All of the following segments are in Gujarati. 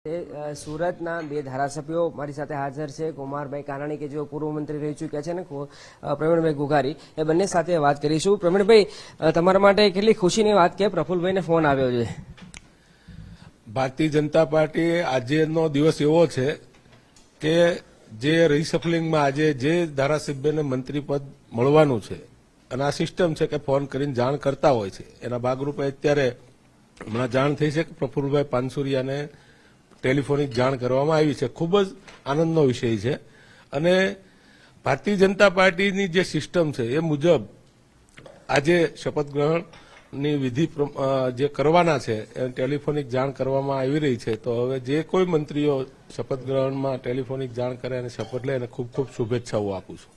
સુરતના બે ધારાસભ્યો મારી સાથે હાજર છે. કુમારભાઈ કાનાણી કે જેઓ પૂર્વ મંત્રી રહી ચૂક્યા છે, અને પ્રવીણભાઈ ઘુઘારી, એ બંને સાથે વાત કરીશું. પ્રવીણભાઈ, તમારા માટે કેટલી ખુશીની વાત કે પ્રફુલભાઈને ફોન આવ્યો છે? ભારતીય જનતા પાર્ટી આજનો દિવસ એવો છે કે જે રીસફલિંગમાં આજે જે ધારાસભ્યને મંત્રી પદ મળવાનું છે, અને આ સિસ્ટમ છે કે ફોન કરીને જાણ કરતા હોય છે, એના ભાગરૂપે અત્યારે હમણાં જાણ થઈ છે કે પ્રફુલભાઈ પાનસુરિયાને ટેલિફોનિક જાણ કરવામાં આવી છે. ખૂબ જ આનંદનો વિષય છે. અને ભારતીય જનતા પાર્ટીની જે સિસ્ટમ છે એ મુજબ આજે શપથ ગ્રહણની વિધિ જે કરવાના છે એ ટેલિફોનિક જાણ કરવામાં આવી રહી છે. તો હવે જે કોઈ મંત્રીઓ શપથ ગ્રહણમાં ટેલિફોનિક જાણ કરે અને શપથ લે એને ખૂબ ખૂબ શુભેચ્છાઓ આપું છું.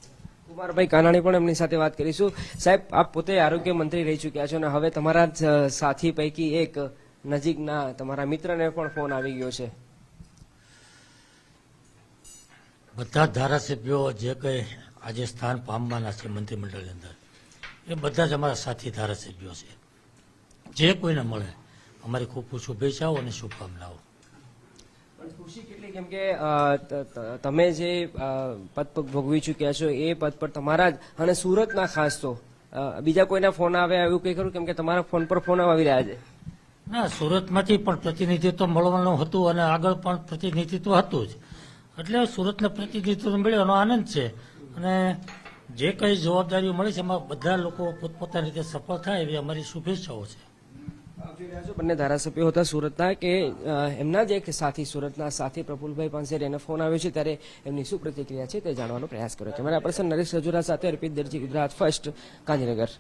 કુમારભાઈ કાનાણી પણ એમની સાથે વાત કરીશું. સાહેબ, આપ પોતે આરોગ્ય મંત્રી રહી ચૂક્યા છો, અને હવે તમારા જ સાથી પૈકી એક નજીકના તમારા મિત્રને પણ ફોન આવી ગયો છે. બધા ધારાસભ્યો જે કંઈ આજે સ્થાન પામવાના છે મંત્રીમંડળની અંદર, એ બધા જ અમારા સાથી ધારાસભ્યો છે. જે કોઈને મળે અમારી ખૂબ ખૂબ શુભેચ્છાઓ અને શુભકામનાઓ. ખુશી કેટલી, કેમ કે તમે જે પદ ભોગવી ચૂક્યા છો એ પદ પર તમારા જ, અને સુરતના ખાસ તો બીજા કોઈના ફોન આવે એવું કંઈ ખરું? કેમ કે તમારા ફોન પર ફોન આવી રહ્યા છે. ના, સુરતમાંથી પણ પ્રતિનિધિત્વ મળવાનું હતું અને આગળ પણ પ્રતિનિધિત્વ હતું જ, એટલે સુરતને પ્રતિનિધિત્વ મળ્યો આનંદ છે. અને જે કંઈ જવાબદારીઓ મળી છે એમાં બધા લોકો પોતપોતાની રીતે સફળ થાય એવી અમારી શુભેચ્છાઓ છે. બંને ધારાસભ્યો હતા સુરતના, કે એમના જ એક સાથી સુરતના સાથી પ્રફુલભાઈ પાનસેરી, એને ફોન આવ્યો છે, ત્યારે એમની શું પ્રતિક્રિયા છે તે જાણવાનો પ્રયાસ કર્યો. કેમેરા પર્સન નરેશ રજુરા સાથે અર્પિત દરજી, ગુજરાત ફર્સ્ટ, ગાંધીનગર.